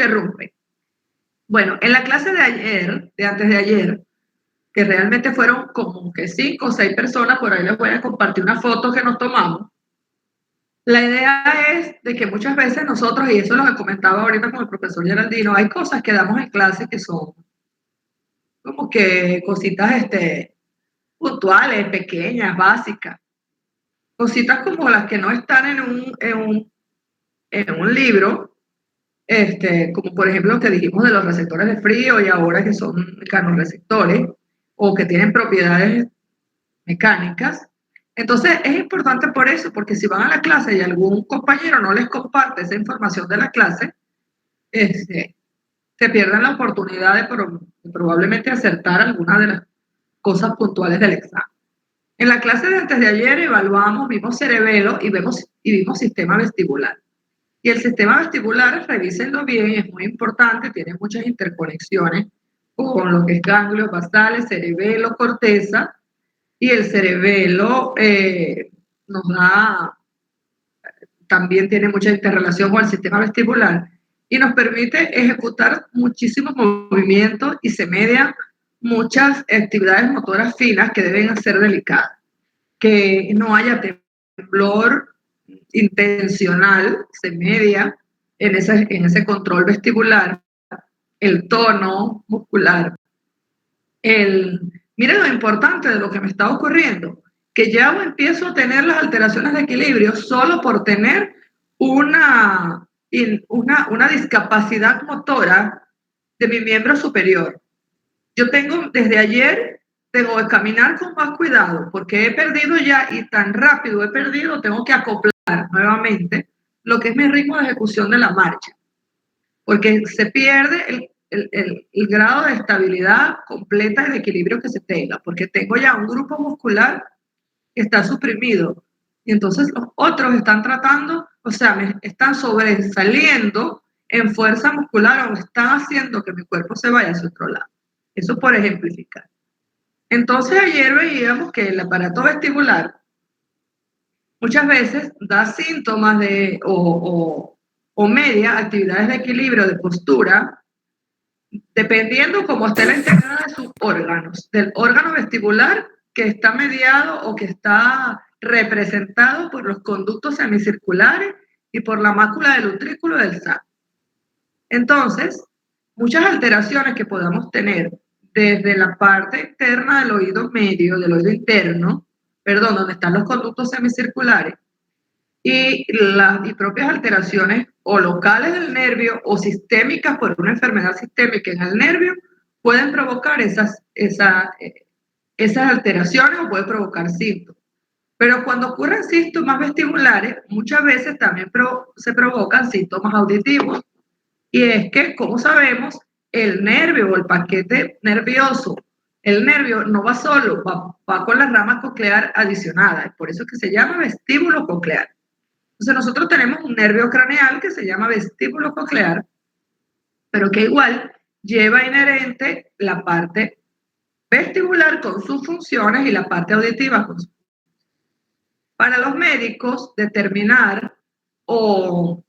interrumpe. Bueno, en la clase de ayer, de antes de ayer, que realmente fueron como que 5 o 6 personas, por ahí les voy a compartir una foto que nos tomamos. La idea es de que muchas veces nosotros, y eso lo que comentaba ahorita con el profesor Geraldino, hay cosas que damos en clase que son como que cositas puntuales, pequeñas, básicas, cositas como las que no están en un libro, como por ejemplo lo que dijimos de los receptores de frío y ahora que son mecanorreceptores o que tienen propiedades mecánicas. Entonces es importante por eso, porque si van a la clase y algún compañero no les comparte esa información de la clase, se pierden la oportunidad de probablemente acertar algunas de las cosas puntuales del examen. En la clase de antes de ayer evaluamos, vimos cerebelo y vimos sistema vestibular. Y el sistema vestibular, revísenlo bien, es muy importante, tiene muchas interconexiones con lo que es ganglios basales, cerebelo, corteza, y el cerebelo también tiene mucha interrelación con el sistema vestibular y nos permite ejecutar muchísimos movimientos y se median muchas actividades motoras finas que deben ser delicadas. Que no haya temblor intencional, se media en ese control vestibular, el tono muscular. Miren lo importante de lo que me está ocurriendo, que ya empiezo a tener las alteraciones de equilibrio solo por tener una discapacidad motora de mi miembro superior. Yo desde ayer, tengo que caminar con más cuidado, porque he perdido ya, y tan rápido he perdido, tengo que acoplar nuevamente lo que es mi ritmo de ejecución de la marcha, porque se pierde el grado de estabilidad completa y de equilibrio que se tenga, porque tengo ya un grupo muscular que está suprimido, y entonces los otros están tratando, o sea, me están sobresaliendo en fuerza muscular o están haciendo que mi cuerpo se vaya hacia otro lado. Eso por ejemplificar. Entonces ayer veíamos que el aparato vestibular muchas veces da síntomas o media actividades de equilibrio, de postura, dependiendo cómo esté la integridad de sus órganos, del órgano vestibular que está mediado o que está representado por los conductos semicirculares y por la mácula del utrículo del saco. Entonces, muchas alteraciones que podamos tener desde la parte externa del oído medio, del oído interno, perdón, donde están los conductos semicirculares, y propias alteraciones o locales del nervio o sistémicas por una enfermedad sistémica en el nervio, pueden provocar esas alteraciones o pueden provocar síntomas. Pero cuando ocurren síntomas vestibulares, muchas veces también se provocan síntomas auditivos. Y es que, como sabemos, el nervio o el paquete nervioso, el nervio no va solo, va con las ramas coclear adicionadas. Por eso es que se llama vestíbulo coclear. Entonces nosotros tenemos un nervio craneal que se llama vestíbulo coclear, pero que igual lleva inherente la parte vestibular con sus funciones y la parte auditiva con sus funciones. Para los médicos, determinar o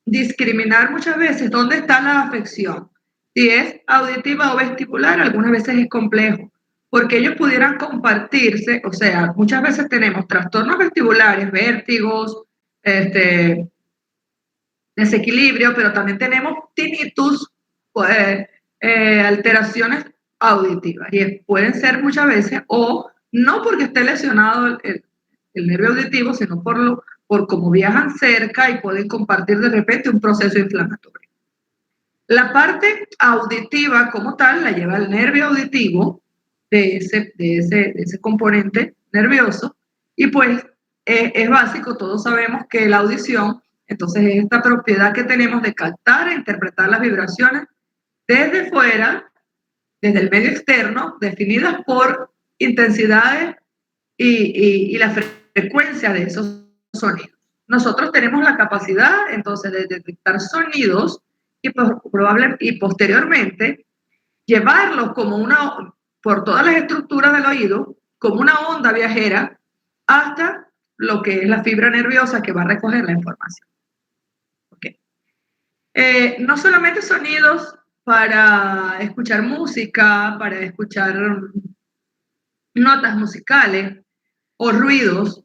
discriminar muchas veces dónde está la afección. Si es auditiva o vestibular, algunas veces es complejo, porque ellos pudieran compartirse, o sea, muchas veces tenemos trastornos vestibulares, vértigos, desequilibrio, pero también tenemos tinnitus, alteraciones auditivas, y pueden ser muchas veces, o no porque esté lesionado el nervio auditivo, sino por cómo viajan cerca y pueden compartir de repente un proceso inflamatorio. La parte auditiva como tal la lleva el nervio auditivo de ese componente nervioso, y pues es básico, todos sabemos que la audición, entonces es esta propiedad que tenemos de captar e interpretar las vibraciones desde fuera, desde el medio externo, definidas por intensidades y la frecuencia de esos sonidos. Nosotros tenemos la capacidad entonces de detectar sonidos y posteriormente llevarlos por todas las estructuras del oído, como una onda viajera, hasta lo que es la fibra nerviosa que va a recoger la información. Okay. No solamente sonidos para escuchar música, para escuchar notas musicales o ruidos,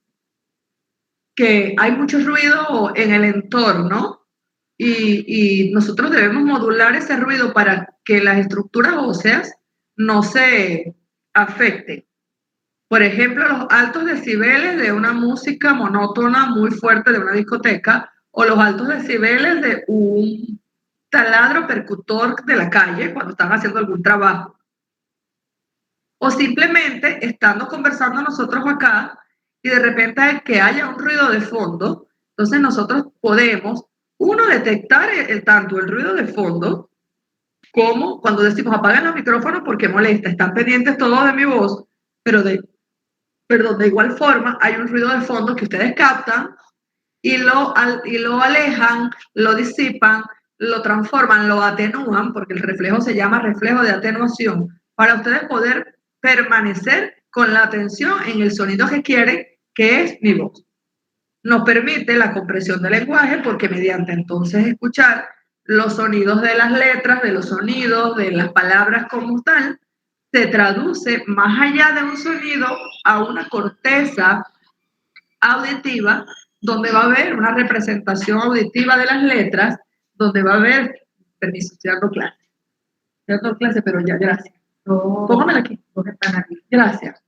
que hay mucho ruido en el entorno y nosotros debemos modular ese ruido para que las estructuras óseas no se afecten. Por ejemplo, los altos decibeles de una música monótona muy fuerte de una discoteca o los altos decibeles de un taladro percutor de la calle cuando están haciendo algún trabajo. O simplemente estando conversando nosotros acá y de repente que haya un ruido de fondo, entonces nosotros podemos, uno, detectar tanto el ruido de fondo como cuando decimos apagan los micrófonos porque molesta, están pendientes todos de mi voz, pero de igual forma hay un ruido de fondo que ustedes captan y lo alejan, lo disipan, lo transforman, lo atenúan, porque el reflejo se llama reflejo de atenuación, para ustedes poder permanecer con la atención en el sonido que quieren, que es mi voz. Nos permite la compresión del lenguaje porque mediante entonces escuchar los sonidos de las letras, de los sonidos, de las palabras como tal, se traduce más allá de un sonido a una corteza auditiva donde va a haber una representación auditiva de las letras, donde va a haber, permiso, estoy dando clase, pero ya, gracias. No, póngamela aquí. Están aquí. Gracias.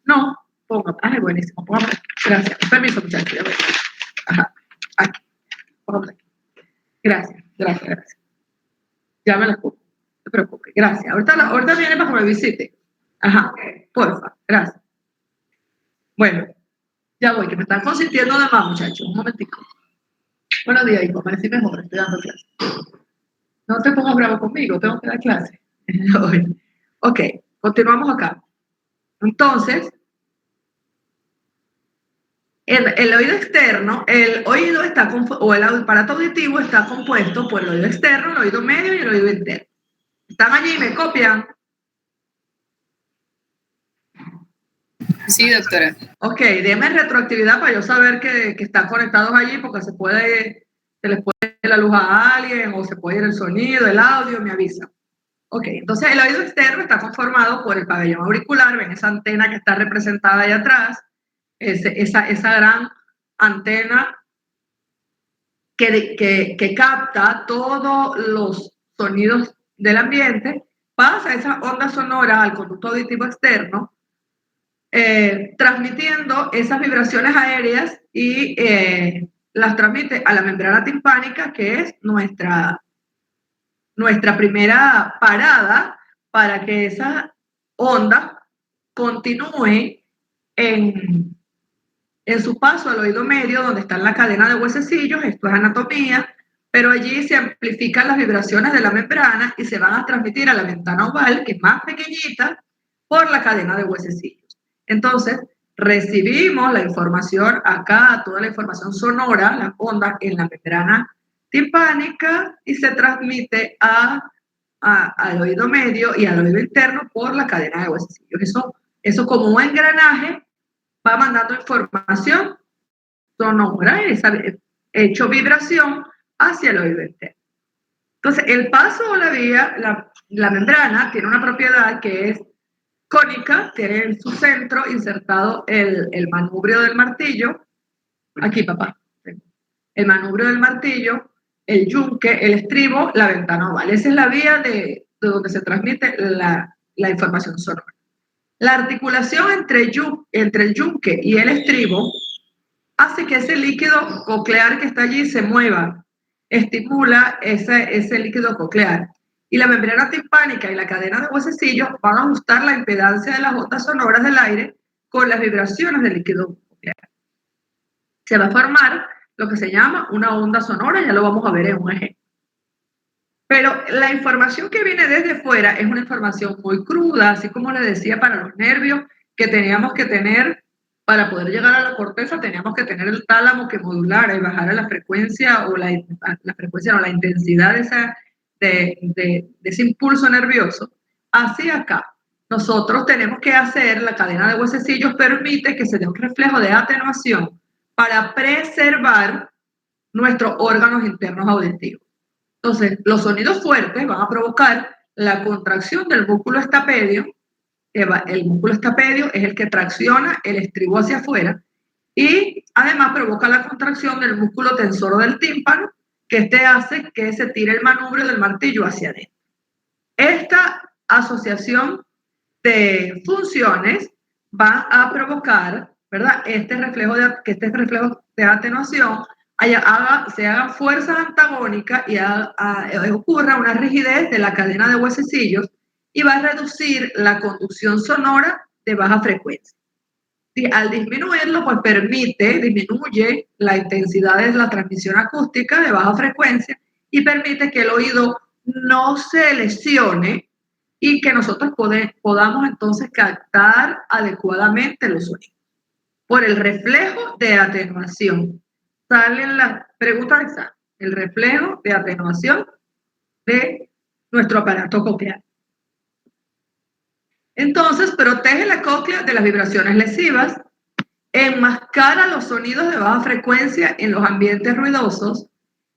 No, póngame. Ay, buenísimo, póngame. Gracias. Permiso, muchachos. Ya voy. Ajá, aquí. Póngame aquí. Gracias, gracias. Ya me la pongo. No te preocupes, gracias. Ahorita viene para que me visite. Ajá, porfa, gracias. Bueno, ya voy, que me están consintiendo de más, muchachos. Un momentico. Buenos días, hijo. Amanecí mejor, estoy dando clase. No te pongas bravo conmigo, tengo que dar clase. Ok, continuamos acá. Entonces, el oído externo, el oído está o el aparato auditivo está compuesto por el oído externo, el oído medio y el oído interno. ¿Están allí? ¿Me copian? Sí, doctora. Ok, déme retroactividad para yo saber que están conectados allí porque se les puede ir la luz a alguien o se puede ir el sonido, el audio, me avisa. Ok, entonces el oído externo está conformado por el pabellón auricular, ven esa antena que está representada ahí atrás, esa gran antena que capta todos los sonidos del ambiente, pasa esas ondas sonoras al conducto auditivo externo, transmitiendo esas vibraciones aéreas y las transmite a la membrana timpánica, que es nuestra primera parada para que esa onda continúe en su paso al oído medio, donde está la cadena de huesecillos, esto es anatomía, pero allí se amplifican las vibraciones de la membrana y se van a transmitir a la ventana oval, que es más pequeñita, por la cadena de huesecillos. Entonces, recibimos la información acá, toda la información sonora, las ondas en la membrana timpánica y se transmite al oído medio y al oído interno por la cadena de huesecillos. Eso como un engranaje va mandando información sonora, hecho vibración hacia el oído interno. Entonces, el paso o la vía, la membrana, tiene una propiedad que es cónica, tiene en su centro insertado el manubrio del martillo. Aquí, papá. El manubrio del martillo, el yunque, el estribo, la ventana oval. Esa es la vía de donde se transmite la información sonora. La articulación entre el yunque y el estribo hace que ese líquido coclear que está allí se mueva, estimula ese líquido coclear. Y la membrana timpánica y la cadena de huesecillos van a ajustar la impedancia de las ondas sonoras del aire con las vibraciones del líquido coclear. Se va a formar lo que se llama una onda sonora, ya lo vamos a ver en un ejemplo. Pero la información que viene desde fuera es una información muy cruda, así como le decía para los nervios, que teníamos que tener, para poder llegar a la corteza, teníamos que tener el tálamo que modulara y bajara la frecuencia o la intensidad de ese impulso nervioso. Así acá, nosotros tenemos que hacer, la cadena de huesecillos permite que se dé un reflejo de atenuación para preservar nuestros órganos internos auditivos. Entonces, los sonidos fuertes van a provocar la contracción del músculo estapedio. El músculo estapedio es el que tracciona el estribo hacia afuera y además provoca la contracción del músculo tensor del tímpano, que hace que se tire el manubrio del martillo hacia adentro. Esta asociación de funciones va a provocar, ¿verdad? Que este reflejo de atenuación se hagan fuerzas antagónicas y ocurra una rigidez de la cadena de huesecillos y va a reducir la conducción sonora de baja frecuencia. Y al disminuirlo, pues disminuye la intensidad de la transmisión acústica de baja frecuencia y permite que el oído no se lesione y que nosotros podamos entonces captar adecuadamente los sonidos. Por el reflejo de atenuación. Salen las preguntas de examen. El reflejo de atenuación de nuestro aparato coclear. Entonces, protege la cóclea de las vibraciones lesivas, enmascara los sonidos de baja frecuencia en los ambientes ruidosos,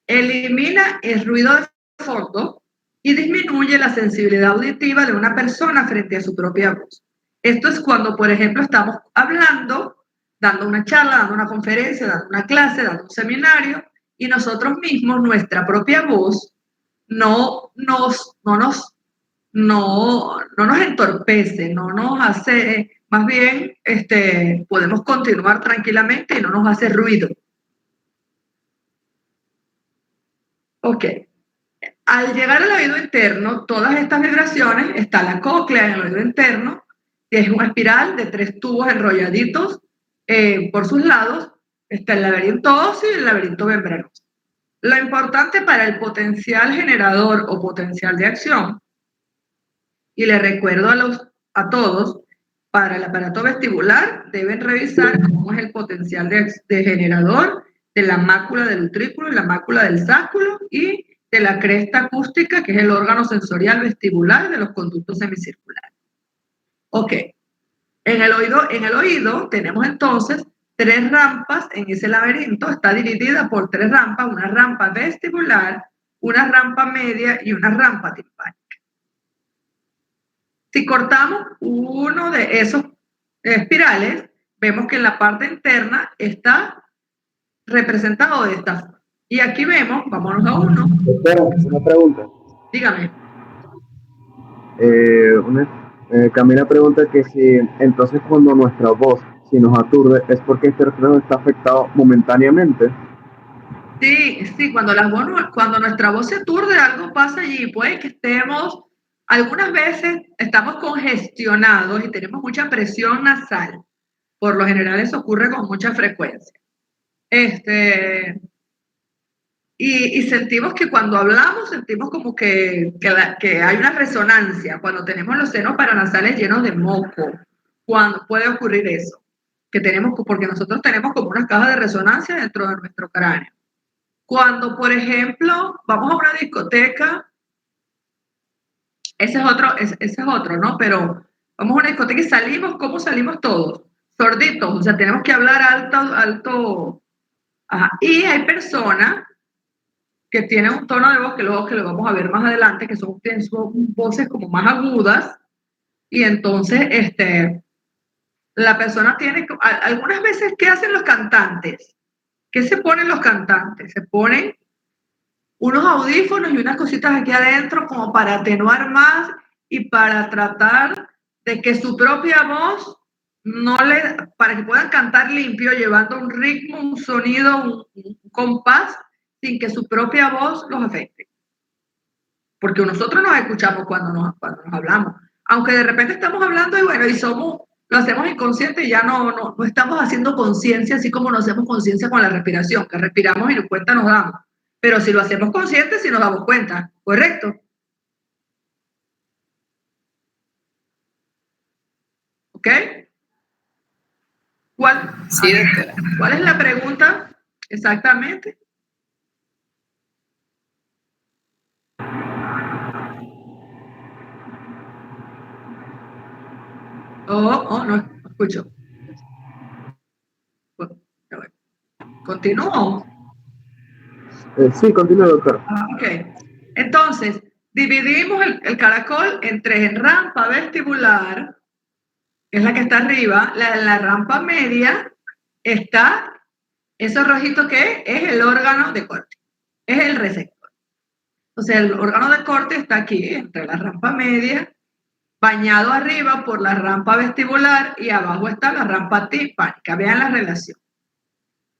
elimina el ruido de fondo y disminuye la sensibilidad auditiva de una persona frente a su propia voz. Esto es cuando, por ejemplo, estamos hablando, dando una charla, dando una conferencia, dando una clase, dando un seminario, y nosotros mismos, nuestra propia voz, no nos entorpece, no nos hace, más bien podemos continuar tranquilamente y no nos hace ruido. Ok. Al llegar al oído interno, todas estas vibraciones, está la cóclea en el oído interno, que es una espiral de 3 tubos enrolladitos por sus lados, está el laberinto óseo y el laberinto membranoso. Lo importante para el potencial generador o potencial de acción, y les recuerdo a todos, para el aparato vestibular deben revisar cómo es el potencial de generador de la mácula del utrículo y la mácula del sásculo y de la cresta acústica, que es el órgano sensorial vestibular de los conductos semicirculares. Ok. En el oído tenemos entonces 3 rampas en ese laberinto, está dividida por 3 rampas, una rampa vestibular, una rampa media y una rampa timpánica. Si cortamos uno de esos espirales, vemos que en la parte interna está representado de esta forma. Y aquí vemos, vámonos a uno. Espera, una pregunta. Dígame. Camila pregunta que si entonces cuando nuestra voz si nos aturde es porque este reflejo está afectado momentáneamente. Sí, cuando nuestra voz se aturde, algo pasa allí. Puede que algunas veces estamos congestionados y tenemos mucha presión nasal. Por lo general eso ocurre con mucha frecuencia. Y sentimos que cuando hablamos, sentimos como que hay una resonancia, cuando tenemos los senos paranasales llenos de moco, cuando puede ocurrir eso, porque nosotros tenemos como unas cajas de resonancia dentro de nuestro cráneo. Cuando, por ejemplo, vamos a una discoteca, ese es otro, ¿no? Pero vamos a una discoteca y salimos, ¿cómo salimos todos? Sorditos, o sea, tenemos que hablar alto. Ajá. Y hay personas que tienen un tono de voz que luego que lo vamos a ver más adelante, que son voces como más agudas, y entonces la persona tiene, algunas veces, ¿qué hacen los cantantes? ¿Qué se ponen los cantantes? Se ponen unos audífonos y unas cositas aquí adentro como para atenuar más y para tratar de que su propia voz para que puedan cantar limpio, llevando un ritmo, un sonido, un compás, sin que su propia voz los afecte. Porque nosotros nos escuchamos cuando nos hablamos. Aunque de repente estamos hablando y bueno, lo hacemos inconsciente y ya no estamos haciendo conciencia, así como nos hacemos conciencia con la respiración, que respiramos y ni cuenta nos damos. Pero si lo hacemos consciente, sí nos damos cuenta, ¿correcto? ¿Ok? Sí, doctora. ¿Cuál es la pregunta exactamente? No escucho. Continúo. Sí, continúe, doctora. Ok. Entonces, dividimos el caracol en tres. En rampa vestibular, que es la que está arriba, la rampa media está, eso rojito que es el órgano de corte, es el receptor. O sea, el órgano de corte está aquí, entre la rampa media, bañado arriba por la rampa vestibular y abajo está la rampa timpánica. Vean la relación.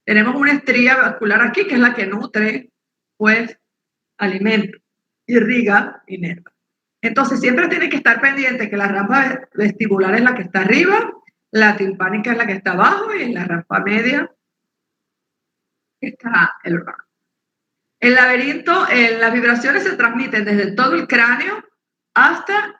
Tenemos una estría vascular aquí, que es la que nutre, pues, alimento, irriga, inerva. Entonces, siempre tiene que estar pendiente que la rampa vestibular es la que está arriba, la timpánica es la que está abajo y en la rampa media está el órgano. El laberinto, las vibraciones se transmiten desde todo el cráneo hasta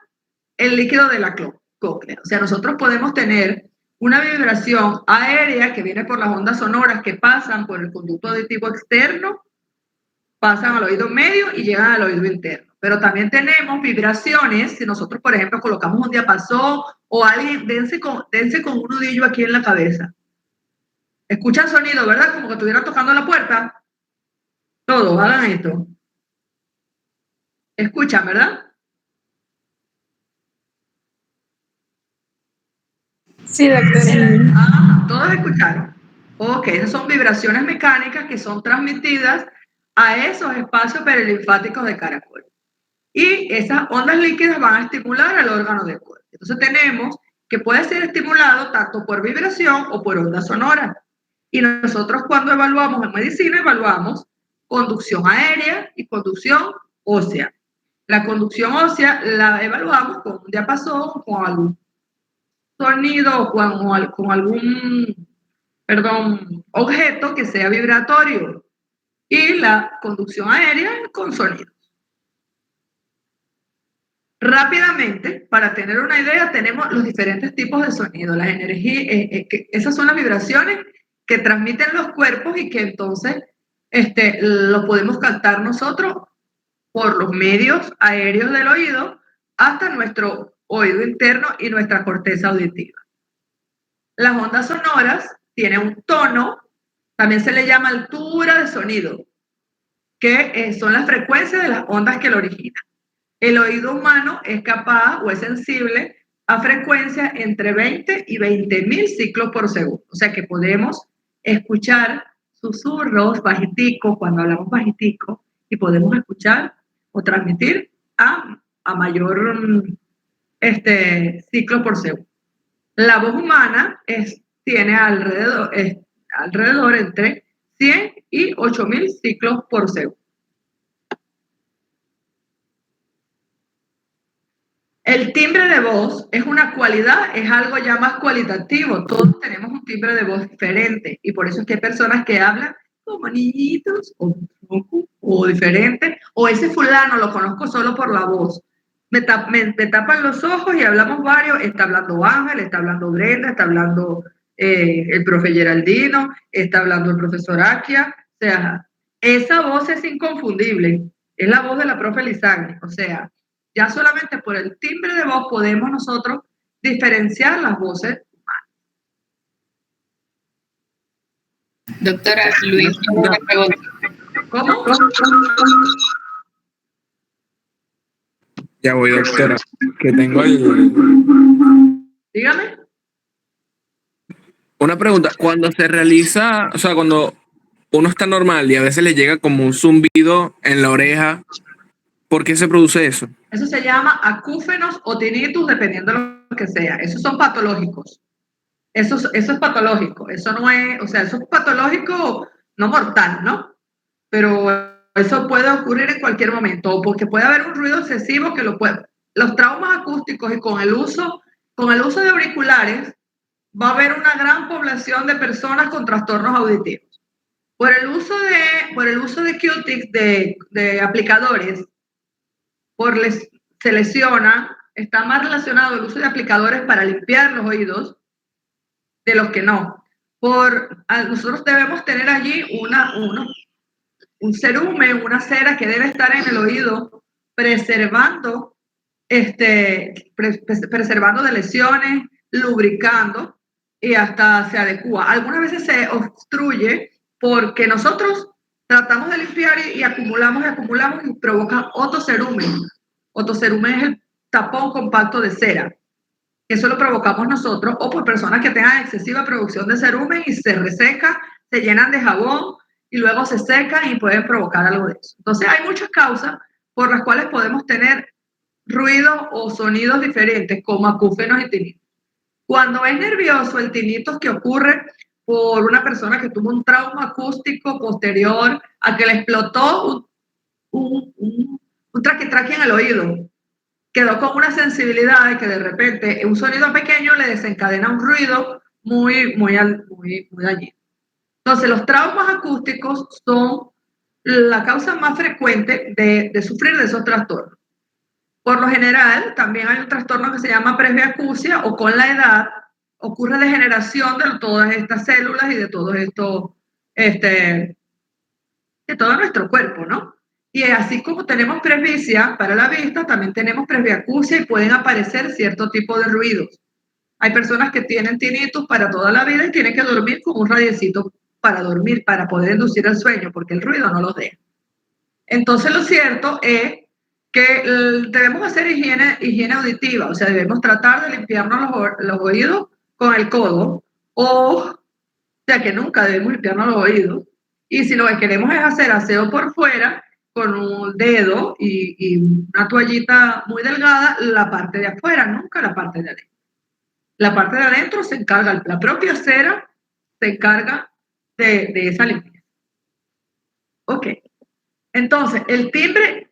el líquido de la cóclea. O sea, nosotros podemos tener una vibración aérea que viene por las ondas sonoras que pasan por el conducto auditivo externo, pasan al oído medio y llegan al oído interno. Pero también tenemos vibraciones, si nosotros, por ejemplo, colocamos un diapasón o alguien, dense con un nudillo aquí en la cabeza. Escuchan sonido, ¿verdad? Como que estuvieran tocando la puerta. Todos, hagan esto. Escuchan, ¿verdad? Sí, doctora. Ah, todos escucharon. Ok, esas son vibraciones mecánicas que son transmitidas a esos espacios perilinfáticos de caracol. Y esas ondas líquidas van a estimular al órgano de corte. Entonces tenemos que puede ser estimulado tanto por vibración o por onda sonora. Y nosotros cuando evaluamos en medicina, evaluamos conducción aérea y conducción ósea. La conducción ósea la evaluamos con un diapasón, con algún sonido o con algún, objeto que sea vibratorio. Y la conducción aérea con sonido. Rápidamente, para tener una idea, tenemos los diferentes tipos de sonido, las energías, esas son las vibraciones que transmiten los cuerpos y que entonces lo podemos captar nosotros por los medios aéreos del oído hasta nuestro oído interno y nuestra corteza auditiva. Las ondas sonoras tienen un tono, también se le llama altura de sonido, que son las frecuencias de las ondas que lo originan. El oído humano es capaz o es sensible a frecuencias entre 20 y 20.000 ciclos por segundo. O sea que podemos escuchar susurros bajiticos cuando hablamos bajitico y podemos escuchar o transmitir a mayor ciclo por segundo. La voz humana tiene alrededor entre 100 y 8.000 ciclos por segundo. El timbre de voz es una cualidad, es algo ya más cualitativo. Todos tenemos un timbre de voz diferente y por eso es que hay personas que hablan como niñitos o diferentes, o ese fulano lo conozco solo por la voz. Me tapan los ojos y hablamos varios, está hablando Ángel, está hablando Brenda, está hablando el profe Geraldino, está hablando el profesor Akia. O sea, esa voz es inconfundible, es la voz de la profe Lizagni. O sea, ya solamente por el timbre de voz podemos nosotros diferenciar las voces humanas. Doctora, Luis, una pregunta. ¿Cómo? Ya voy, doctora, que tengo el... Dígame. Una pregunta, cuando se realiza, o sea, cuando uno está normal y a veces le llega como un zumbido en la oreja, ¿por qué se produce eso? Eso se llama acúfenos o tinnitus, dependiendo de lo que sea. Esos son patológicos. Eso es patológico. Eso no es, o sea, eso es patológico, no mortal, ¿no? Pero eso puede ocurrir en cualquier momento, o porque puede haber un ruido excesivo que lo puede. Los traumas acústicos y con el uso de auriculares, va a haber una gran población de personas con trastornos auditivos. Por el uso de Q-tips, de aplicadores, se lesiona, está más relacionado el uso de aplicadores para limpiar los oídos de los que no. Nosotros debemos tener allí un cerumen, una cera que debe estar en el oído preservando de lesiones, lubricando y hasta se adecua. Algunas veces se obstruye porque nosotros tratamos de limpiar y acumulamos y provoca otocerumen. Otocerumen es el tapón compacto de cera. Eso lo provocamos nosotros o por personas que tengan excesiva producción de cerumen y se reseca, se llenan de jabón y luego se secan y pueden provocar algo de eso. Entonces hay muchas causas por las cuales podemos tener ruidos o sonidos diferentes como acúfenos y tinitos. Cuando es nervioso, el tinnitus que ocurre por una persona que tuvo un trauma acústico posterior a que le explotó un traquitraquia en el oído, quedó con una sensibilidad de que de repente un sonido pequeño le desencadena un ruido muy dañino. Entonces, los traumas acústicos son la causa más frecuente de sufrir de esos trastornos. Por lo general, también hay un trastorno que se llama presbiacusia o con la edad ocurre degeneración de todas estas células y de todo esto, de todo nuestro cuerpo, ¿no? Y así como tenemos presbicia para la vista, también tenemos presbiacusia y pueden aparecer cierto tipo de ruidos. Hay personas que tienen tinnitus para toda la vida y tienen que dormir con un radiecito para dormir, para poder inducir el sueño, porque el ruido no los deja. Entonces, lo cierto es que debemos hacer higiene auditiva, o sea, debemos tratar de limpiarnos los oídos con el codo, o sea, que nunca debemos limpiarnos los oídos. Y si lo que queremos es hacer aseo por fuera, con un dedo y una toallita muy delgada, la parte de afuera, nunca la parte de adentro. La parte de adentro se encarga, la propia cera se encarga de esa limpieza. Ok. Entonces,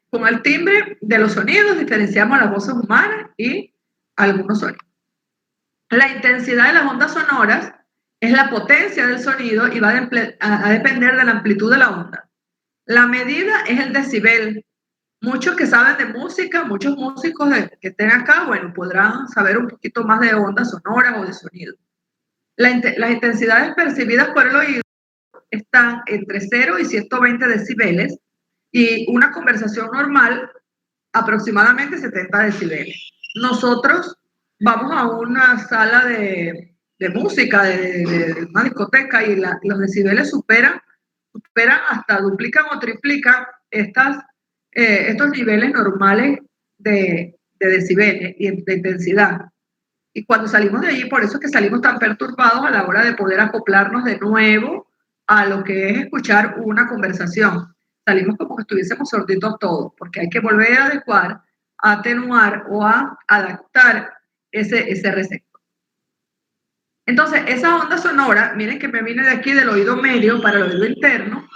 con el timbre de los sonidos diferenciamos las voces humanas y algunos sonidos. La intensidad de las ondas sonoras es la potencia del sonido y va a depender de la amplitud de la onda. La medida es el decibel. Muchos que saben de música, muchos músicos que estén acá, bueno, podrán saber un poquito más de ondas sonoras o de sonido. Las intensidades percibidas por el oído están entre 0 y 120 decibeles y una conversación normal aproximadamente 70 decibeles. Nosotros vamos a una sala de música, de una discoteca y los decibeles superan hasta duplican o triplican estos niveles normales de decibeles y de intensidad. Y cuando salimos de allí, por eso es que salimos tan perturbados a la hora de poder acoplarnos de nuevo a lo que es escuchar una conversación. Salimos como que estuviésemos sorditos todos, porque hay que volver a adecuar, a atenuar o a adaptar ese receptor. Entonces, esa onda sonora, miren que me viene de aquí del oído medio para el oído interno.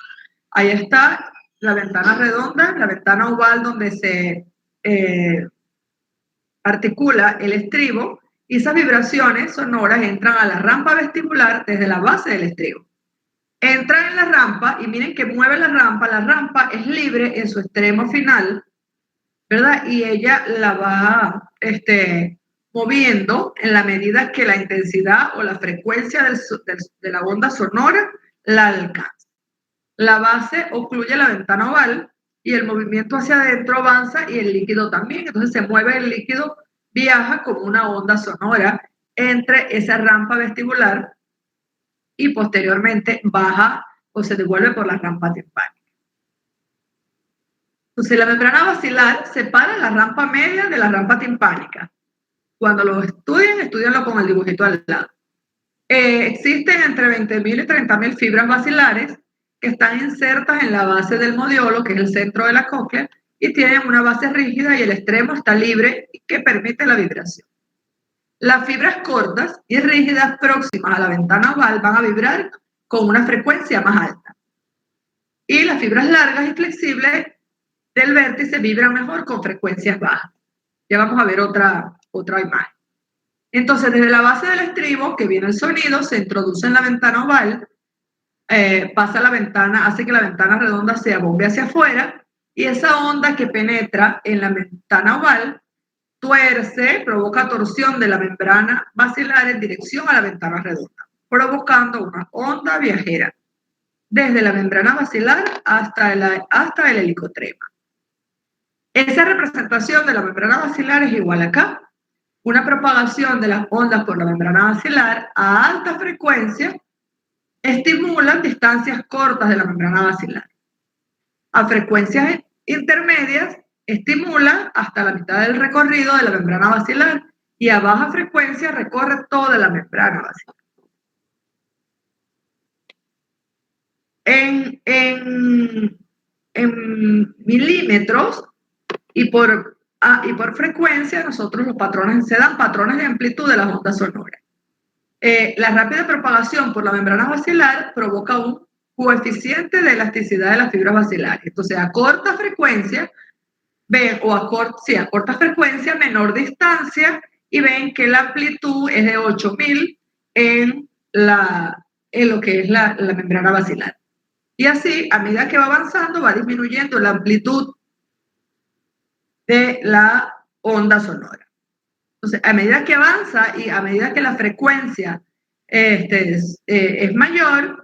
Ahí está la ventana redonda, la ventana oval donde se articula el estribo, y esas vibraciones sonoras entran a la rampa vestibular desde la base del estribo. Entran en la rampa y miren que mueve la rampa es libre en su extremo final, ¿verdad? Y ella la va moviendo en la medida que la intensidad o la frecuencia de la onda sonora la alcanza. La base ocluye la ventana oval y el movimiento hacia adentro avanza y el líquido también. Entonces se mueve el líquido, viaja como una onda sonora entre esa rampa vestibular y posteriormente baja o se devuelve por la rampa timpánica. Entonces la membrana basilar separa la rampa media de la rampa timpánica. Cuando lo estudianlo con el dibujito al lado. Existen entre 20.000 y 30.000 fibras basilares que están insertas en la base del modiolo, que es el centro de la cóclea, y tienen una base rígida y el extremo está libre y que permite la vibración. Las fibras cortas y rígidas próximas a la ventana oval van a vibrar con una frecuencia más alta. Y las fibras largas y flexibles del vértice vibran mejor con frecuencias bajas. Ya vamos a ver otra imagen. Entonces, desde la base del estribo, que viene el sonido, se introduce en la ventana oval, pasa la ventana, hace que la ventana redonda se abombe hacia afuera, y esa onda que penetra en la ventana oval tuerce, provoca torsión de la membrana basilar en dirección a la ventana redonda, provocando una onda viajera desde la membrana basilar hasta el helicotrema. Esa representación de la membrana basilar es igual acá. Una propagación de las ondas por la membrana basilar a alta frecuencia estimulan distancias cortas de la membrana basilar. a frecuencias intermedias estimula hasta la mitad del recorrido de la membrana basilar y a baja frecuencia recorre toda la membrana basilar. En milímetros y por frecuencia, nosotros se dan patrones de amplitud de las ondas sonoras. La rápida propagación por la membrana basilar provoca un coeficiente de elasticidad de las fibras basilares. Entonces, a corta frecuencia, a corta frecuencia, menor distancia, y ven que la amplitud es de 8000 en lo que es la membrana basilar. Y así, a medida que va avanzando, va disminuyendo la amplitud de la onda sonora. Entonces, a medida que avanza y a medida que la frecuencia es mayor,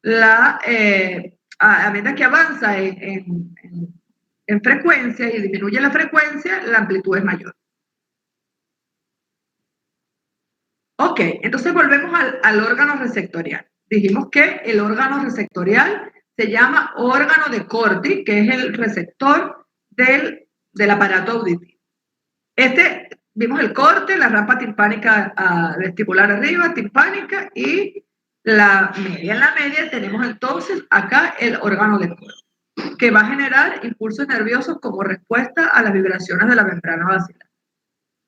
a medida que avanza en frecuencia y disminuye la frecuencia, la amplitud es mayor. Ok, entonces volvemos al órgano receptorial. Dijimos que el órgano receptorial se llama órgano de Corti, que es el receptor del aparato auditivo. Vimos el corte, la rampa timpánica vestibular arriba, timpánica, y la media. En la media tenemos entonces acá el órgano de Corti, que va a generar impulsos nerviosos como respuesta a las vibraciones de la membrana basilar.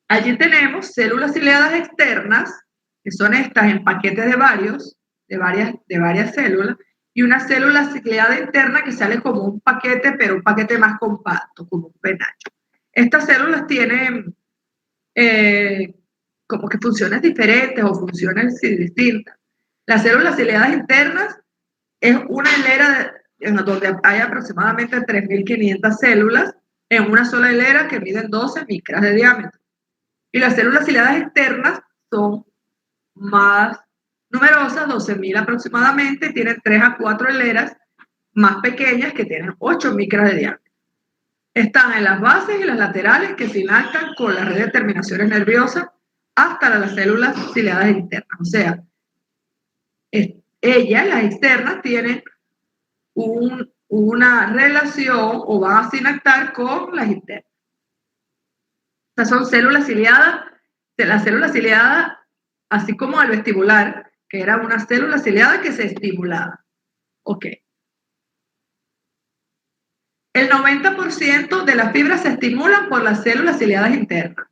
Allí tenemos células ciliadas externas, que son estas en paquetes de varias células, y una célula ciliada interna que sale como un paquete, pero un paquete más compacto, como un penacho. Estas células tienen como que funciones diferentes o funciones distintas. Las células ciliadas internas es una hilera donde hay aproximadamente 3.500 células en una sola hilera que miden 12 micras de diámetro. Y las células ciliadas externas son más numerosas, 12.000 aproximadamente, tienen 3 a 4 hileras más pequeñas que tienen 8 micras de diámetro. Están en las bases y las laterales que se enlazan con la red de terminaciones nerviosas hasta las células ciliadas internas. O sea, las externas, tienen una relación o van a sinaptar con las internas. Estas son células ciliadas, las células ciliadas, así como el vestibular, que era una célula ciliada que se estimulaba. Ok. El 90% de las fibras se estimulan por las células ciliadas internas.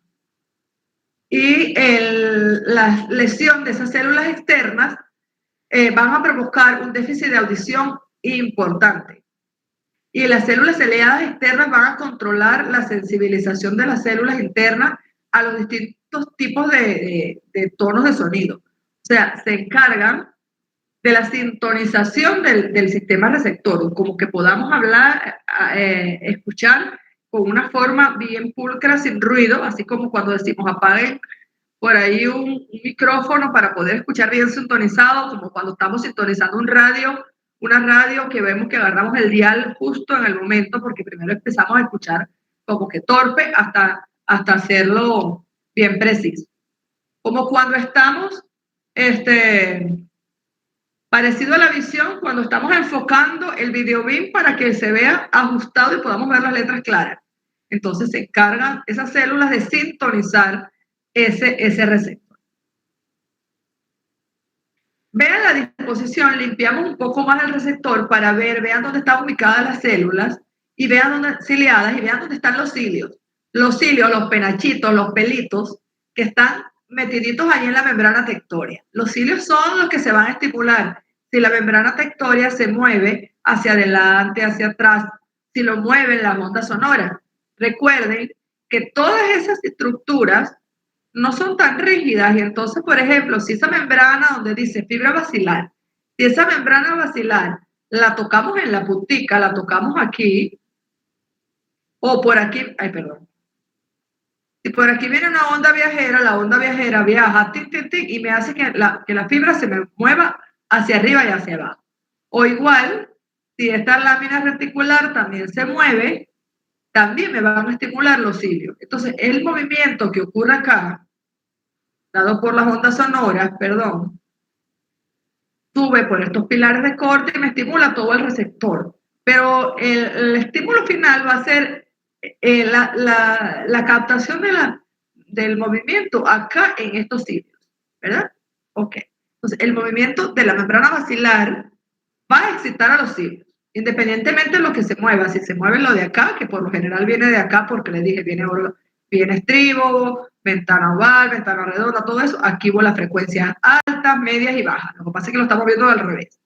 Y la lesión de esas células externas van a provocar un déficit de audición importante. Y las células ciliadas externas van a controlar la sensibilización de las células internas a los distintos tipos de tonos de sonido. O sea, se encargan de la sintonización del sistema receptor, como que podamos hablar, escuchar con una forma bien pulcra, sin ruido, así como cuando decimos apaguen por ahí un micrófono para poder escuchar bien sintonizado, como cuando estamos sintonizando una radio que vemos que agarramos el dial justo en el momento, porque primero empezamos a escuchar como que torpe hasta hacerlo bien preciso. Como cuando estamos, parecido a la visión, cuando estamos enfocando el video beam para que se vea ajustado y podamos ver las letras claras. Entonces se encargan esas células de sintonizar ese receptor. Vean la disposición, limpiamos un poco más el receptor para vean dónde están ubicadas las células y vean dónde ciliadas y vean dónde están los cilios. Los cilios, los penachitos, los pelitos que están metiditos ahí en la membrana tectoria. Los cilios son los que se van a estimular si la membrana tectoria se mueve hacia adelante, hacia atrás, si lo mueven las ondas sonoras. Recuerden que todas esas estructuras no son tan rígidas y entonces, por ejemplo, si esa membrana donde dice fibra basilar, si esa membrana basilar la tocamos en la puntica, la tocamos aquí, o por aquí, si por aquí viene una onda viajera, la onda viajera viaja y me hace que la fibra se me mueva hacia arriba y hacia abajo. O igual, si esta lámina reticular también se mueve, también me van a estimular los cilios. Entonces, el movimiento que ocurre acá, dado por las ondas sonoras, sube por estos pilares de corte y me estimula todo el receptor. Pero el estímulo final va a ser la captación del movimiento acá en estos sitios, ¿verdad? Ok. Entonces, el movimiento de la membrana basilar va a excitar a los cilios, independientemente de lo que se mueva. Si se mueve lo de acá, que por lo general viene de acá, porque les dije, viene estribo, ventana oval, ventana redonda, todo eso, aquí hubo las frecuencias altas, medias y bajas. Lo que pasa es que lo estamos viendo al revés.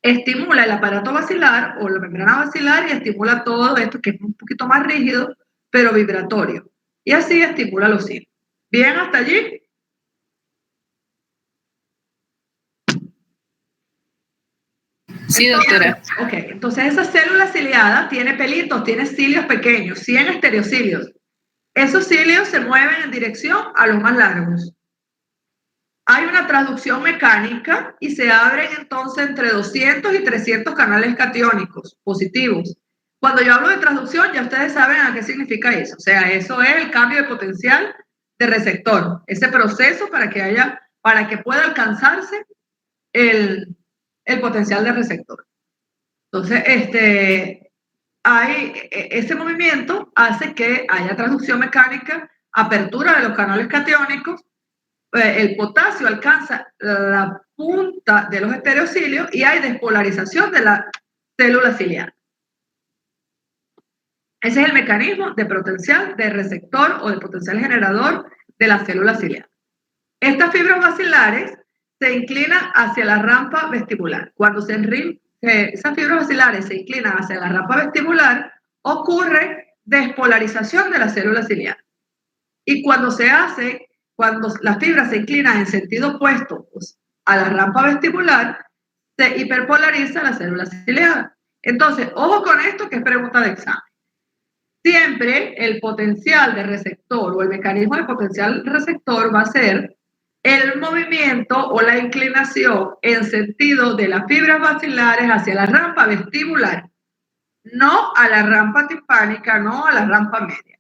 Estimula el aparato basilar o la membrana basilar y estimula todo esto que es un poquito más rígido, pero vibratorio. Y así estimula los cilios. ¿Bien hasta allí? Sí, doctora. Ok, entonces esa célula ciliada tiene pelitos, tiene cilios pequeños, 100 estereocilios. Esos cilios se mueven en dirección a los más largos. Hay una transducción mecánica y se abren entonces entre 200 y 300 canales catiónicos positivos. Cuando yo hablo de transducción, ya ustedes saben a qué significa eso. O sea, eso es el cambio de potencial de receptor. Ese proceso para que pueda alcanzarse el potencial de receptor. Entonces, ese movimiento hace que haya transducción mecánica, apertura de los canales catiónicos, el potasio alcanza la punta de los estereocilios y hay despolarización de la célula ciliar. Ese es el mecanismo de potencial de receptor o de potencial generador de la célula ciliar. Estas fibras basilares se inclinan hacia la rampa vestibular. Cuando esas fibras basilares se inclinan hacia la rampa vestibular, ocurre despolarización de la célula ciliar. Y cuando las fibras se inclinan en sentido opuesto a la rampa vestibular, se hiperpolariza la célula ciliar. Entonces, ojo con esto que es pregunta de examen. Siempre el potencial de receptor o el mecanismo de potencial receptor va a ser el movimiento o la inclinación en sentido de las fibras basilares hacia la rampa vestibular, no a la rampa timpánica, no a la rampa media.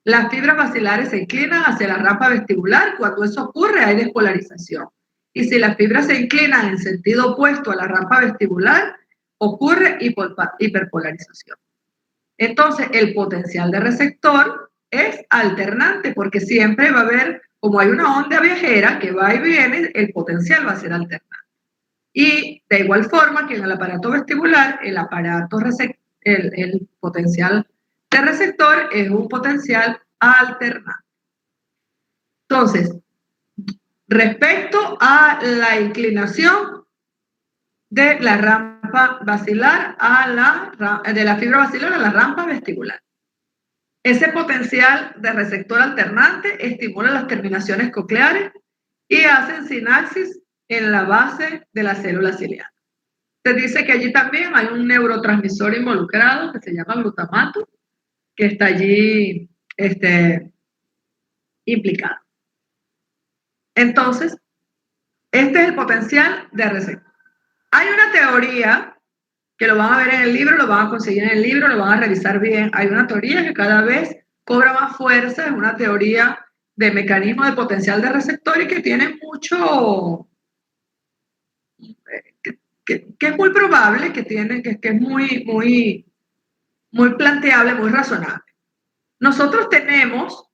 Las fibras basilares se inclinan hacia la rampa vestibular. Cuando eso ocurre, hay despolarización. Y si las fibras se inclinan en sentido opuesto a la rampa vestibular, ocurre hiperpolarización. Entonces, el potencial de receptor es alternante porque siempre va a haber, como hay una onda viajera que va y viene, el potencial va a ser alternante. Y de igual forma que en el aparato vestibular, el potencial de receptor es un potencial alternante. Entonces, respecto a la inclinación de la rampa basilar de la fibra basilar a la rampa vestibular. Ese potencial de receptor alternante estimula las terminaciones cocleares y hacen sinapsis en la base de la célula ciliar. Se dice que allí también hay un neurotransmisor involucrado que se llama glutamato, que está allí implicado. Entonces, este es el potencial de receptor. Hay una teoría que lo van a ver en el libro, lo van a conseguir en el libro, lo van a revisar bien. Hay una teoría que cada vez cobra más fuerza, es una teoría de mecanismo de potencial de receptor y que tiene mucho, que es muy probable, que es muy planteable, muy razonable. Nosotros tenemos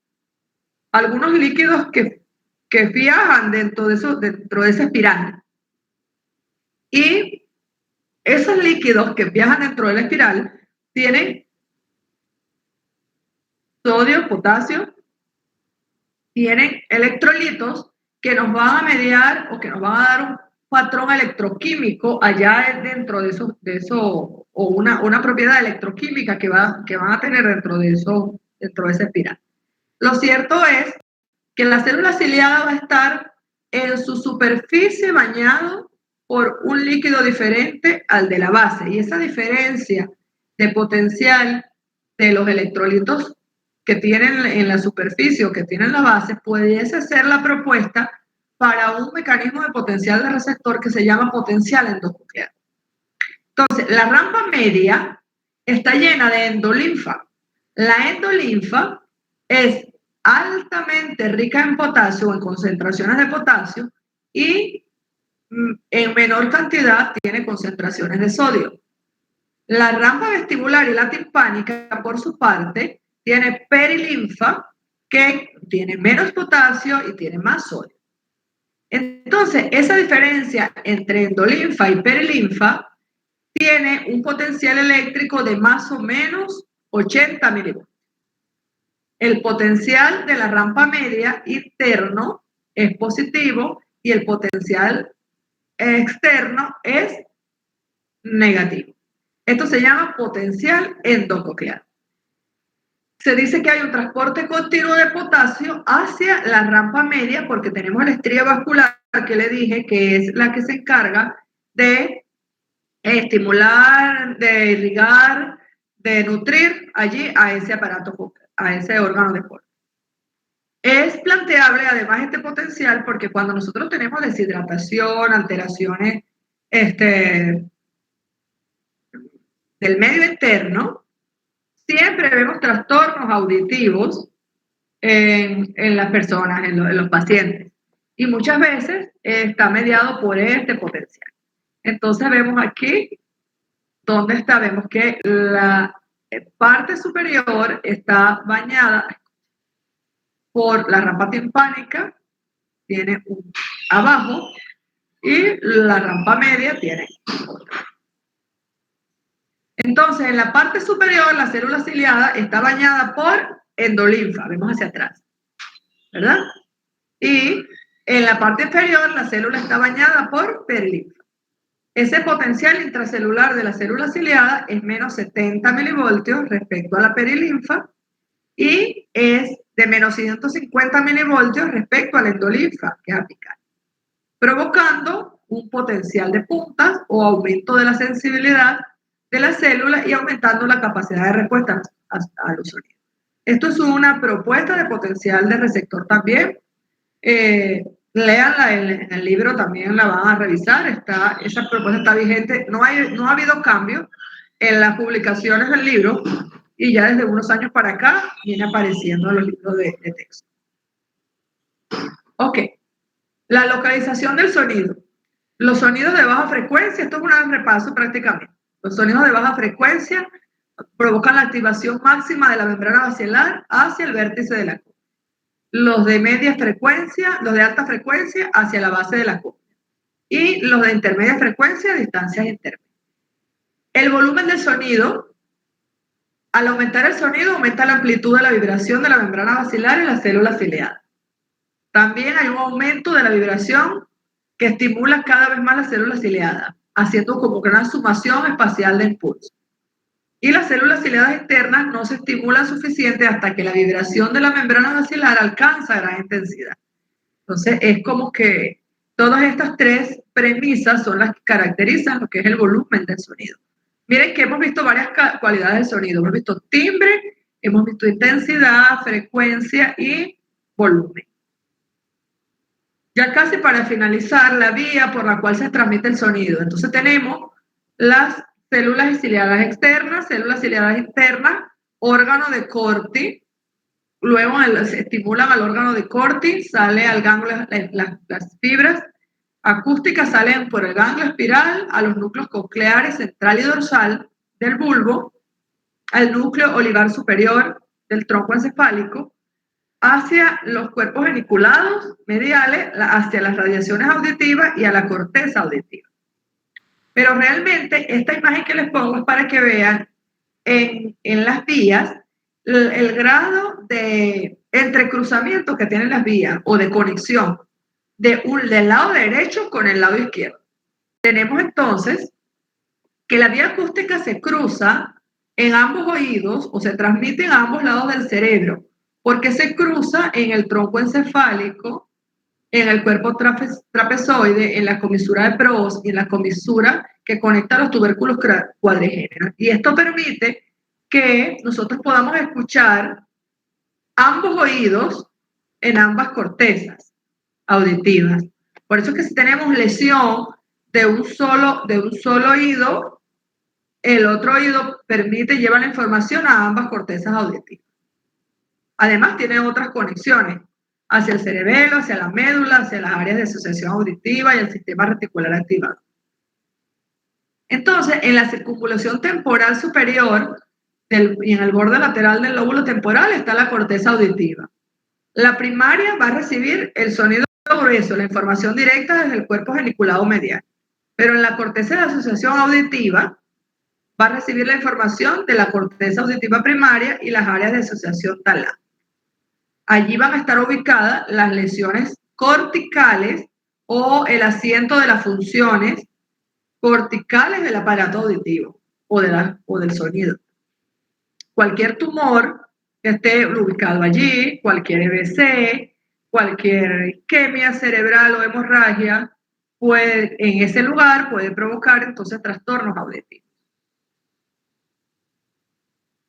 algunos líquidos que viajan dentro de esa espiral. Y esos líquidos que viajan dentro de la espiral tienen sodio, potasio, tienen electrolitos que nos van a mediar o que nos van a dar un patrón electroquímico allá dentro de eso o una propiedad electroquímica que van a tener dentro de esa espiral. Lo cierto es que la célula ciliada va a estar en su superficie bañado por un líquido diferente al de la base. Y esa diferencia de potencial de los electrolitos que tienen en la superficie o que tienen la base pudiese ser la propuesta para un mecanismo de potencial de receptor que se llama potencial endococlear. Entonces, la rampa media está llena de endolinfa. La endolinfa es altamente rica en potasio, en concentraciones de potasio, y en menor cantidad tiene concentraciones de sodio. La rampa vestibular y la timpánica, por su parte, tiene perilinfa, que tiene menos potasio y tiene más sodio. Entonces, esa diferencia entre endolinfa y perilinfa tiene un potencial eléctrico de más o menos 80 milivoltios. El potencial de la rampa media interno es positivo y el potencial externo es negativo. Esto se llama potencial endococlear. Se dice que hay un transporte continuo de potasio hacia la rampa media porque tenemos la estría vascular que le dije que es la que se encarga de estimular, de irrigar, de nutrir allí a ese aparato, a ese órgano de Purkinje. Es planteable además este potencial porque cuando nosotros tenemos deshidratación, alteraciones del medio interno, siempre vemos trastornos auditivos en las personas, en los pacientes. Y muchas veces está mediado por este potencial. Entonces vemos aquí, ¿dónde está? Vemos que la parte superior está bañada por la rampa timpánica, tiene un abajo, y la rampa media tiene otro. Entonces, en la parte superior, la célula ciliada está bañada por endolinfa, vemos hacia atrás, ¿verdad? Y en la parte inferior, la célula está bañada por perilinfa. Ese potencial intracelular de la célula ciliada es menos 70 milivoltios respecto a la perilinfa y es de menos 150 milivoltios respecto a la endolinfa, que es apical, provocando un potencial de puntas o aumento de la sensibilidad de la célula y aumentando la capacidad de respuesta a los sonidos. Esto es una propuesta de potencial de receptor también. Léanla en el libro, también la van a revisar. Esa propuesta está vigente. No ha habido cambio en las publicaciones del libro y ya desde unos años para acá viene apareciendo en los libros de texto. Ok. La localización del sonido. Los sonidos de baja frecuencia, esto es un repaso prácticamente. Los sonidos de baja frecuencia provocan la activación máxima de la membrana basilar hacia el vértice de la córnea. Los de media frecuencia, los de alta frecuencia hacia la base de la córnea. Y los de intermedia frecuencia a distancias intermedias. El volumen del sonido, al aumentar el sonido, aumenta la amplitud de la vibración de la membrana basilar en la célula ciliada. También hay un aumento de la vibración que estimula cada vez más la célula ciliada, haciendo como que una sumación espacial de impulso. Y las células ciliadas externas no se estimulan suficiente hasta que la vibración de la membrana basilar alcanza gran intensidad. Entonces, es como que todas estas tres premisas son las que caracterizan lo que es el volumen del sonido. Miren que hemos visto varias cualidades del sonido. Hemos visto timbre, hemos visto intensidad, frecuencia y volumen. Ya casi para finalizar, la vía por la cual se transmite el sonido. Entonces tenemos las células ciliadas externas, células ciliadas internas, órgano de Corti, luego se estimulan al órgano de Corti, sale al ganglio, las fibras acústicas salen por el ganglio espiral a los núcleos cocleares central y dorsal del bulbo, al núcleo olivar superior del tronco encefálico, hacia los cuerpos geniculados mediales, hacia las radiaciones auditivas y a la corteza auditiva. Pero realmente esta imagen que les pongo es para que vean en las vías el grado de entrecruzamiento que tienen las vías o de conexión del lado derecho con el lado izquierdo. Tenemos entonces que la vía acústica se cruza en ambos oídos o se transmite en ambos lados del cerebro, porque se cruza en el tronco encefálico, en el cuerpo trapezoide, en la comisura de Proust y en la comisura que conecta los tubérculos cuadrigéneros. Y esto permite que nosotros podamos escuchar ambos oídos en ambas cortezas auditivas. Por eso es que si tenemos lesión de un solo oído, el otro oído lleva la información a ambas cortezas auditivas. Además, tiene otras conexiones hacia el cerebelo, hacia la médula, hacia las áreas de asociación auditiva y el sistema reticular activado. Entonces, en la circunvalación temporal superior y en el borde lateral del lóbulo temporal está la corteza auditiva. La primaria va a recibir el sonido grueso, la información directa desde el cuerpo geniculado medial. Pero en la corteza de asociación auditiva va a recibir la información de la corteza auditiva primaria y las áreas de asociación talar. Allí van a estar ubicadas las lesiones corticales o el asiento de las funciones corticales del aparato auditivo o del sonido. Cualquier tumor que esté ubicado allí, cualquier EBC, cualquier isquemia cerebral o hemorragia, en ese lugar puede provocar entonces trastornos auditivos.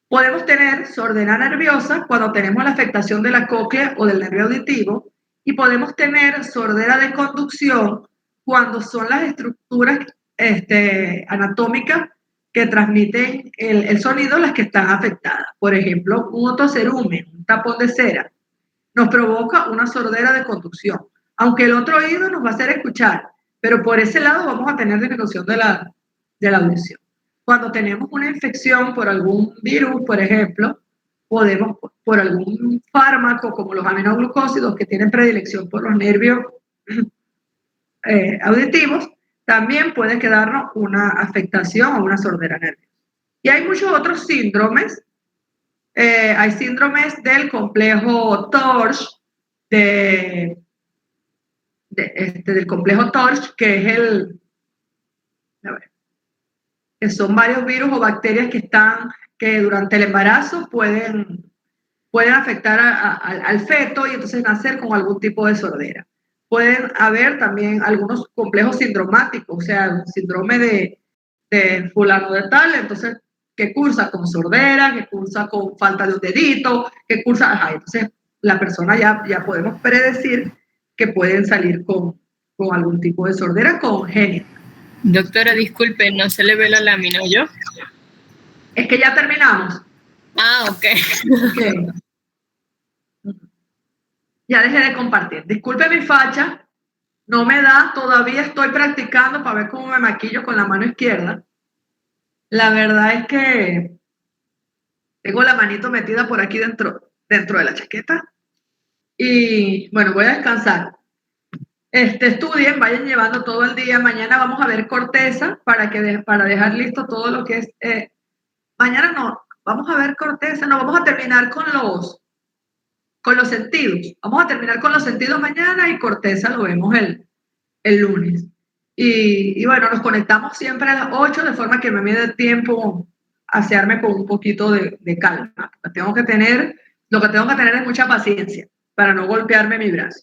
Podemos tener sordera nerviosa cuando tenemos la afectación de la cóclea o del nervio auditivo, y podemos tener sordera de conducción cuando son las estructuras anatómicas que transmiten el sonido las que están afectadas. Por ejemplo, un otocerumen, un tapón de cera, nos provoca una sordera de conducción, aunque el otro oído nos va a hacer escuchar, pero por ese lado vamos a tener disminución de la audición. Cuando tenemos una infección por algún virus, por ejemplo, podemos, por algún fármaco como los aminoglucósidos que tienen predilección por los nervios auditivos, también puede quedarnos una afectación o una sordera nerviosa. Y hay muchos otros síndromes. Hay síndromes del complejo TORCH, del complejo TORCH, que es que son varios virus o bacterias que durante el embarazo pueden afectar al feto y entonces nacer con algún tipo de sordera. Pueden haber también algunos complejos sindromáticos, o sea, un síndrome de fulano de tal, entonces, que cursa con sordera, que cursa con falta de un dedito, que cursa, entonces la persona ya podemos predecir que pueden salir con algún tipo de sordera congénita. Doctora, disculpe, no se le ve la lámina, ¿yo? Es que ya terminamos. Ah, ok. Okay. Ya dejé de compartir. Disculpe mi facha, no me da, todavía estoy practicando para ver cómo me maquillo con la mano izquierda. La verdad es que tengo la manito metida por aquí dentro de la chaqueta. Y bueno, voy a descansar. Estudien, vayan llevando todo el día. Mañana vamos a ver corteza para dejar listo todo lo que es. Mañana no, vamos a ver corteza, no, vamos a terminar con los sentidos. Vamos a terminar con los sentidos mañana y corteza lo vemos el lunes. Y bueno, nos conectamos siempre a las 8 de forma que me dé tiempo asearme con un poquito de calma. Lo que tengo que tener es mucha paciencia para no golpearme mi brazo.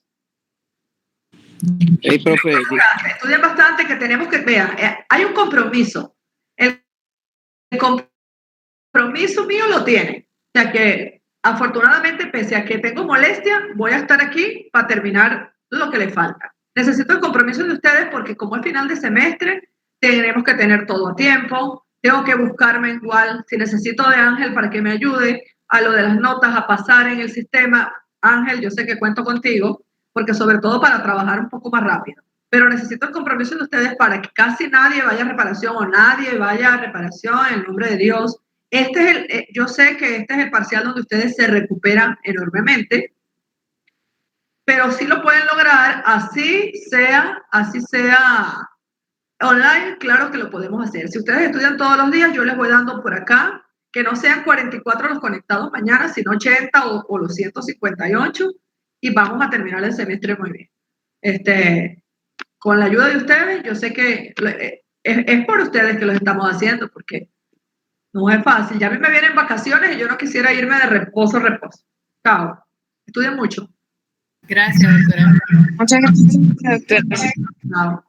Hey, profe. Estudien bastante, que tenemos que ver. Hay un compromiso. El compromiso mío lo tiene. O sea que afortunadamente, pese a que tengo molestia, voy a estar aquí para terminar lo que le falta. Necesito el compromiso de ustedes porque como es final de semestre, tenemos que tener todo a tiempo. Tengo que buscarme igual, si necesito de Ángel para que me ayude a lo de las notas, a pasar en el sistema. Ángel, yo sé que cuento contigo, porque sobre todo para trabajar un poco más rápido. Pero necesito el compromiso de ustedes para que casi nadie vaya a reparación o nadie vaya a reparación en el nombre de Dios. Yo sé que este es el parcial donde ustedes se recuperan enormemente, pero sí lo pueden lograr, así sea online, claro que lo podemos hacer. Si ustedes estudian todos los días, yo les voy dando por acá, que no sean 44 los conectados mañana, sino 80 o los 158, y vamos a terminar el semestre muy bien. Con la ayuda de ustedes, yo sé que es por ustedes que lo estamos haciendo, porque no es fácil. Ya a mí me vienen vacaciones y yo no quisiera irme de reposo. Chao. Estudien mucho. Gracias, doctora. Muchas gracias, doctora. Chao.